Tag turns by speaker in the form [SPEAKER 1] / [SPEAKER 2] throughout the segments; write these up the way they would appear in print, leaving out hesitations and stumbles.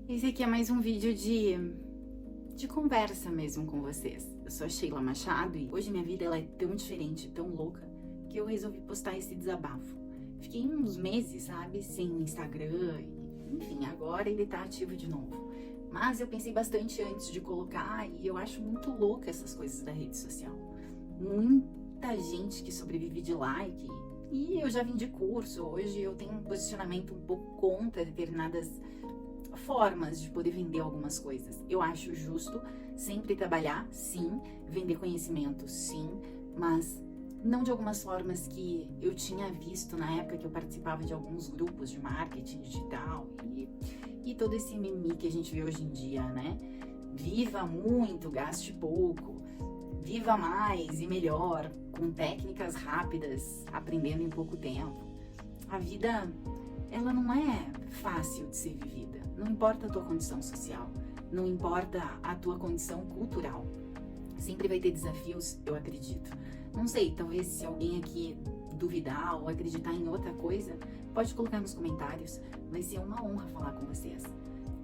[SPEAKER 1] Esse aqui é mais um vídeo de conversa mesmo com vocês. Eu sou a Sheila Machado e hoje minha vida ela é tão diferente, tão louca, que eu resolvi postar esse desabafo. Fiquei uns meses, sabe, sem Instagram, enfim, agora ele tá ativo de novo. Mas eu pensei bastante antes de colocar e eu acho muito louca essas coisas da rede social. Muita gente que sobrevive de like e eu já vim de curso, hoje eu tenho um posicionamento um pouco contra determinadas formas de poder vender algumas coisas. Eu acho justo sempre trabalhar, sim, vender conhecimento, sim, mas não de algumas formas que eu tinha visto na época que eu participava de alguns grupos de marketing digital e todo esse mimimi que a gente vê hoje em dia, né? Viva muito, gaste pouco, viva mais e melhor, com técnicas rápidas, aprendendo em pouco tempo. A vida, ela não é fácil de ser vivida. Não importa a tua condição social, não importa a tua condição cultural. Sempre vai ter desafios, eu acredito. Não sei, talvez se alguém aqui duvidar ou acreditar em outra coisa, pode colocar nos comentários. Vai ser uma honra falar com vocês.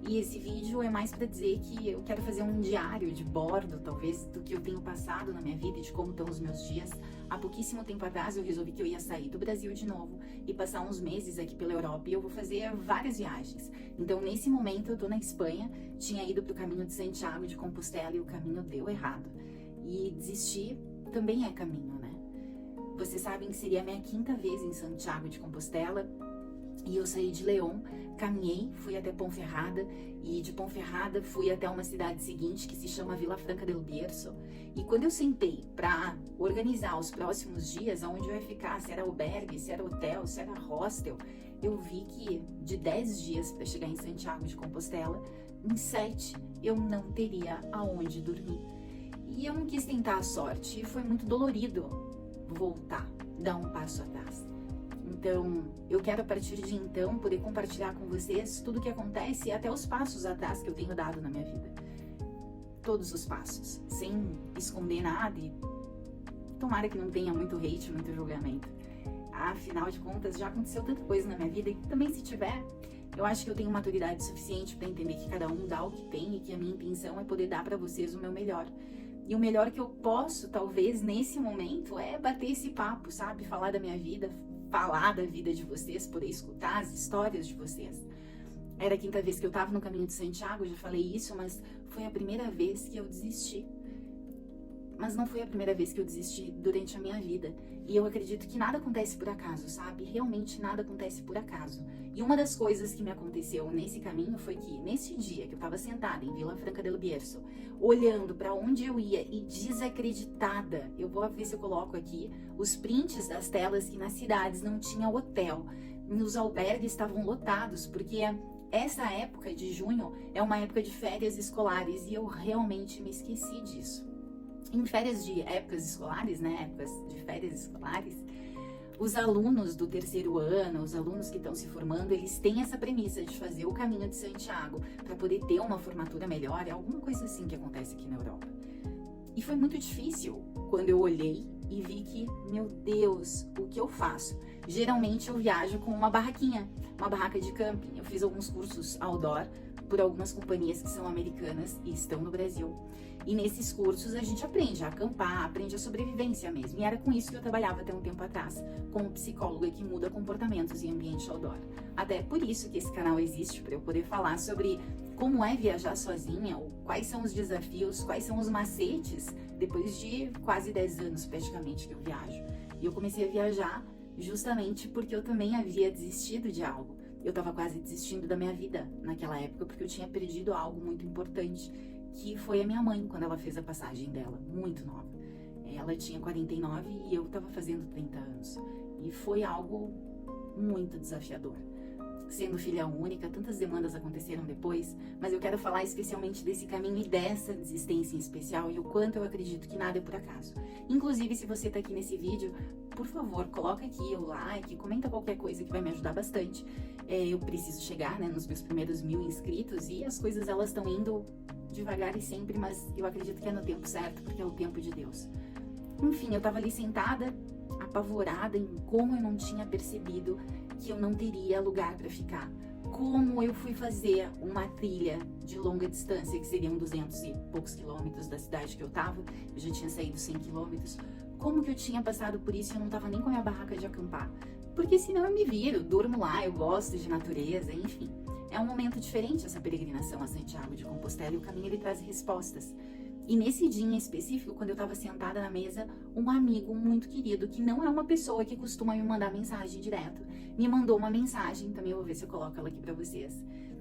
[SPEAKER 1] E esse vídeo é mais para dizer que eu quero fazer um diário de bordo, talvez, do que eu tenho passado na minha vida e de como estão os meus dias. Há pouquíssimo tempo atrás eu resolvi que eu ia sair do Brasil de novo e passar uns meses aqui pela Europa e eu vou fazer várias viagens. Então, nesse momento, eu tô na Espanha, tinha ido pro caminho de Santiago de Compostela e o caminho deu errado. E desistir também é caminho, né? Vocês sabem que seria a minha 5ª vez em Santiago de Compostela. E eu saí de León, caminhei, fui até Ponferrada e de Ponferrada fui até uma cidade seguinte que se chama Vila Franca del Bierzo. E quando eu sentei para organizar os próximos dias, aonde eu ia ficar, se era albergue, se era hotel, se era hostel, eu vi que de 10 dias para chegar em Santiago de Compostela, em 7 eu não teria aonde dormir. E eu não quis tentar a sorte e foi muito dolorido voltar, dar um passo atrás. Então, eu quero a partir de então poder compartilhar com vocês tudo o que acontece e até os passos atrás que eu tenho dado na minha vida. Todos os passos, sem esconder nada e tomara que não tenha muito hate, muito julgamento. Afinal de contas, já aconteceu tanta coisa na minha vida e também se tiver, eu acho que eu tenho maturidade suficiente para entender que cada um dá o que tem e que a minha intenção é poder dar para vocês o meu melhor. E o melhor que eu posso, talvez, nesse momento, é bater esse papo, sabe? Falar da minha vida, falar da vida de vocês, poder escutar as histórias de vocês. Era a 5ª vez que eu tava no caminho de Santiago, eu já falei isso, mas foi a primeira vez que eu desisti. Mas não foi a primeira vez que eu desisti durante a minha vida. E eu acredito que nada acontece por acaso, sabe? Realmente nada acontece por acaso. E uma das coisas que me aconteceu nesse caminho foi que, nesse dia que eu tava sentada em Vila Franca del Bierzo, olhando para onde eu ia e desacreditada, eu vou ver se eu coloco aqui os prints das telas que nas cidades não tinha hotel. Os albergues estavam lotados, porque essa época de junho é uma época de férias escolares e eu realmente me esqueci disso. Em férias de épocas escolares, né, épocas de férias escolares, os alunos do 3º ano, os alunos que estão se formando, eles têm essa premissa de fazer o caminho de Santiago para poder ter uma formatura melhor, é alguma coisa assim que acontece aqui na Europa. E foi muito difícil quando eu olhei e vi que, meu Deus, o que eu faço? Geralmente eu viajo com uma barraquinha, uma barraca de camping. Eu fiz alguns cursos outdoor por algumas companhias que são americanas e estão no Brasil. E nesses cursos a gente aprende a acampar, aprende a sobrevivência mesmo. E era com isso que eu trabalhava até um tempo atrás, como psicóloga que muda comportamentos em ambiente outdoor. Até por isso que esse canal existe, para eu poder falar sobre como é viajar sozinha, ou quais são os desafios, quais são os macetes, depois de quase 10 anos praticamente que eu viajo. E eu comecei a viajar justamente porque eu também havia desistido de algo. Eu estava quase desistindo da minha vida naquela época, porque eu tinha perdido algo muito importante, que foi a minha mãe, quando ela fez a passagem dela, muito nova. Ela tinha 49 e eu estava fazendo 30 anos. E foi algo muito desafiador. Sendo filha única, tantas demandas aconteceram depois, mas eu quero falar especialmente desse caminho e dessa desistência em especial e o quanto eu acredito que nada é por acaso. Inclusive, se você está aqui nesse vídeo, por favor, coloca aqui o like, comenta qualquer coisa que vai me ajudar bastante. Eu preciso chegar, né, nos meus primeiros 1000 inscritos e as coisas elas estão indo devagar e sempre, mas eu acredito que é no tempo certo, porque é o tempo de Deus. Enfim, eu tava ali sentada, apavorada em como eu não tinha percebido que eu não teria lugar para ficar, como eu fui fazer uma trilha de longa distância, que seriam 200 e poucos quilômetros da cidade que eu tava, eu já tinha saído 100 quilômetros, como que eu tinha passado por isso e eu não tava nem com a minha barraca de acampar? Porque senão eu me viro, durmo lá, eu gosto de natureza, enfim. É um momento diferente essa peregrinação a Santiago de Compostela e o caminho ele traz respostas. E nesse dia em específico, quando eu estava sentada na mesa, um amigo muito querido, que não é uma pessoa que costuma me mandar mensagem direto, me mandou uma mensagem, também eu vou ver se eu coloco ela aqui pra vocês.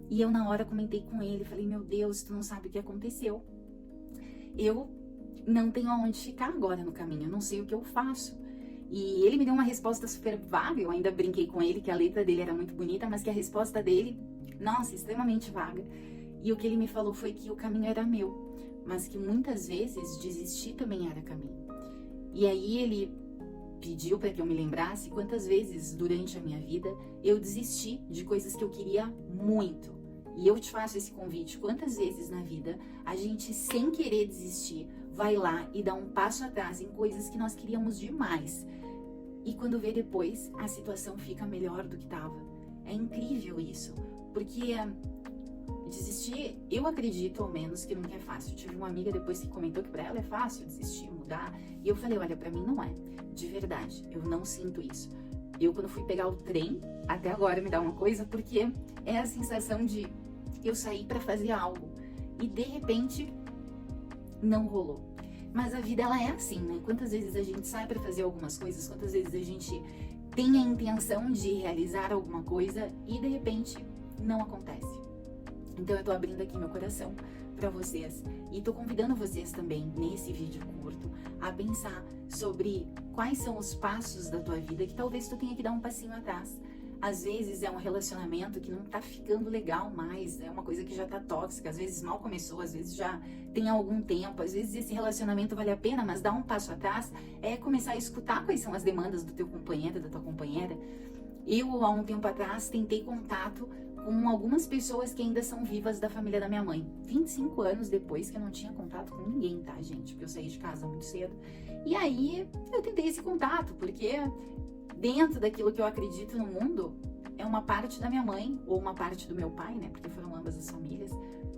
[SPEAKER 1] E eu na hora comentei com ele, falei, meu Deus, tu não sabe o que aconteceu. Eu não tenho aonde ficar agora no caminho, eu não sei o que eu faço. E ele me deu uma resposta super vaga, eu ainda brinquei com ele que a letra dele era muito bonita, mas que a resposta dele, nossa, extremamente vaga. E o que ele me falou foi que o caminho era meu, mas que muitas vezes desistir também era caminho. E aí ele pediu para que eu me lembrasse quantas vezes durante a minha vida eu desisti de coisas que eu queria muito. E eu te faço esse convite, quantas vezes na vida a gente, sem querer desistir, vai lá e dá um passo atrás em coisas que nós queríamos demais. E quando vê depois, a situação fica melhor do que estava. É incrível isso, porque desistir, eu acredito ao menos que nunca é fácil. Eu tive uma amiga depois que comentou que pra ela é fácil desistir, mudar. E eu falei, olha, pra mim não é. De verdade, eu não sinto isso. Eu quando fui pegar o trem, até agora me dá uma coisa, porque é a sensação de eu sair pra fazer algo e de repente não rolou. Mas a vida ela é assim, né? Quantas vezes a gente sai pra fazer algumas coisas, quantas vezes a gente tem a intenção de realizar alguma coisa e de repente não acontece. Então eu tô abrindo aqui meu coração para vocês e tô convidando vocês também nesse vídeo curto a pensar sobre quais são os passos da tua vida que talvez tu tenha que dar um passinho atrás. Às vezes é um relacionamento que não tá ficando legal mais, é uma coisa que já tá tóxica, às vezes mal começou, às vezes já tem algum tempo, às vezes esse relacionamento vale a pena, mas dar um passo atrás é começar a escutar quais são as demandas do teu companheiro, da tua companheira. Eu, há um tempo atrás, tentei contato com algumas pessoas que ainda são vivas da família da minha mãe. 25 anos depois que eu não tinha contato com ninguém, tá, gente? Porque eu saí de casa muito cedo. E aí, eu tentei esse contato, porque dentro daquilo que eu acredito no mundo, é uma parte da minha mãe, ou uma parte do meu pai, né? Porque foram ambas as famílias,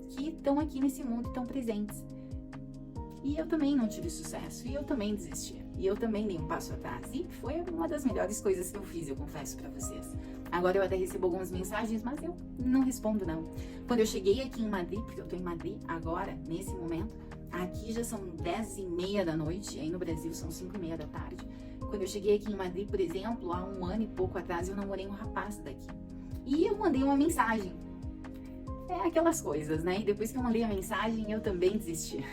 [SPEAKER 1] que estão aqui nesse mundo e estão presentes. E eu também não tive sucesso, e eu também desisti, e eu também dei um passo atrás, e foi uma das melhores coisas que eu fiz, eu confesso pra vocês. Agora eu até recebo algumas mensagens, mas eu não respondo não. Quando eu cheguei aqui em Madrid, porque eu tô em Madrid agora, nesse momento, aqui já são 10h30 da noite, aí no Brasil são 5h30 da tarde. Quando eu cheguei aqui em Madrid, por exemplo, há um ano e pouco atrás, eu namorei um rapaz daqui. E eu mandei uma mensagem. É aquelas coisas, né? E depois que eu mandei a mensagem, eu também desisti.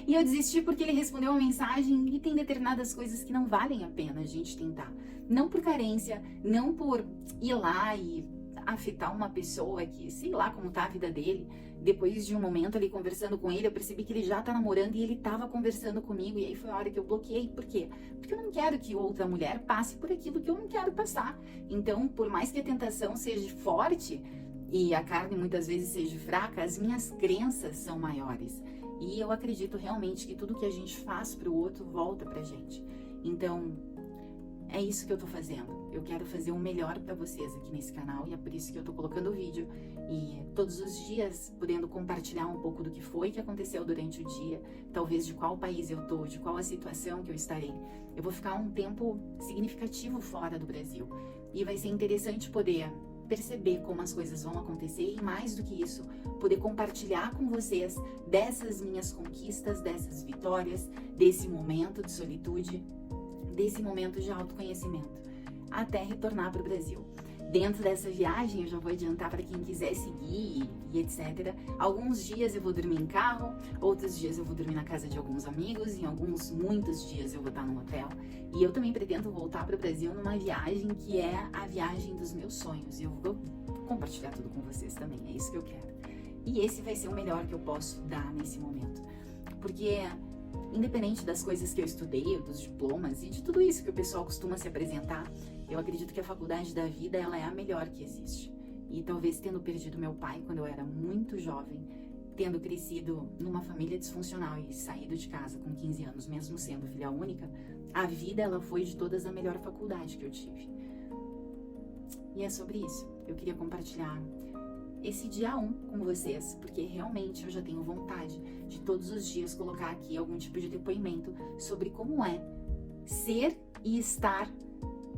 [SPEAKER 1] E eu desisti porque ele respondeu uma mensagem e tem determinadas coisas que não valem a pena a gente tentar. Não por carência, não por ir lá e afetar uma pessoa que, sei lá como tá a vida dele. Depois de um momento ali conversando com ele, eu percebi que ele já tá namorando e ele tava conversando comigo. E aí foi a hora que eu bloqueei. Por quê? Porque eu não quero que outra mulher passe por aquilo que eu não quero passar. Então, por mais que a tentação seja forte e a carne muitas vezes seja fraca, as minhas crenças são maiores. E eu acredito realmente que tudo que a gente faz pro outro volta pra gente. Então, é isso que eu tô fazendo. Eu quero fazer o melhor pra vocês aqui nesse canal e é por isso que eu tô colocando o vídeo. E todos os dias podendo compartilhar um pouco do que foi que aconteceu durante o dia, talvez de qual país eu tô, de qual a situação que eu estarei. Eu vou ficar um tempo significativo fora do Brasil. E vai ser interessante poder perceber como as coisas vão acontecer e, mais do que isso, poder compartilhar com vocês dessas minhas conquistas, dessas vitórias, desse momento de solitude, desse momento de autoconhecimento, até retornar para o Brasil. Dentro dessa viagem, eu já vou adiantar para quem quiser seguir e etc. Alguns dias eu vou dormir em carro, outros dias eu vou dormir na casa de alguns amigos, em muitos dias eu vou estar no hotel. E eu também pretendo voltar para o Brasil numa viagem que é a viagem dos meus sonhos. Eu vou compartilhar tudo com vocês também, é isso que eu quero. E esse vai ser o melhor que eu posso dar nesse momento. Porque independente das coisas que eu estudei, dos diplomas e de tudo isso que o pessoal costuma se apresentar, eu acredito que a faculdade da vida ela é a melhor que existe. E talvez tendo perdido meu pai quando eu era muito jovem, tendo crescido numa família disfuncional e saído de casa com 15 anos, mesmo sendo filha única, a vida ela foi de todas a melhor faculdade que eu tive. E é sobre isso. Eu queria compartilhar esse dia 1 com vocês, porque realmente eu já tenho vontade de todos os dias colocar aqui algum tipo de depoimento sobre como é ser e estar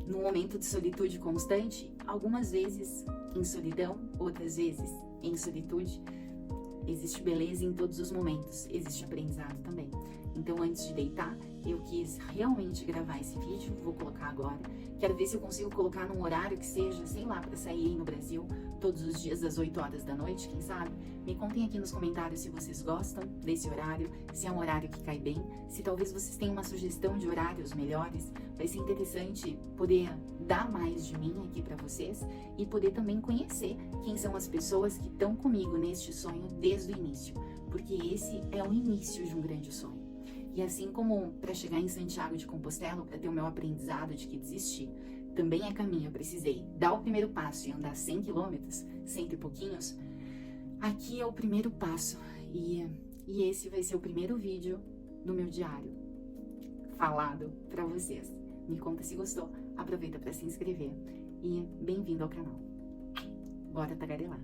[SPEAKER 1] num momento de solitude constante, algumas vezes em solidão, outras vezes em solitude. Existe beleza em todos os momentos, existe aprendizado também. Então, antes de deitar, eu quis realmente gravar esse vídeo, vou colocar agora. Quero ver se eu consigo colocar num horário que seja, sei lá, para sair aí no Brasil, todos os dias às 8 horas da noite, quem sabe? Me contem aqui nos comentários se vocês gostam desse horário, se é um horário que cai bem, se talvez vocês tenham uma sugestão de horários melhores. Vai ser interessante poder dar mais de mim aqui para vocês e poder também conhecer quem são as pessoas que estão comigo neste sonho desde o início, porque esse é o início de um grande sonho. E assim como para chegar em Santiago de Compostela, para ter o meu aprendizado de que desistir também é caminho, eu precisei dar o primeiro passo e andar 100 quilômetros, 100 e pouquinhos, aqui é o primeiro passo. E esse vai ser o primeiro vídeo do meu diário falado para vocês. Me conta se gostou, aproveita para se inscrever e bem-vindo ao canal. Bora tagarelar!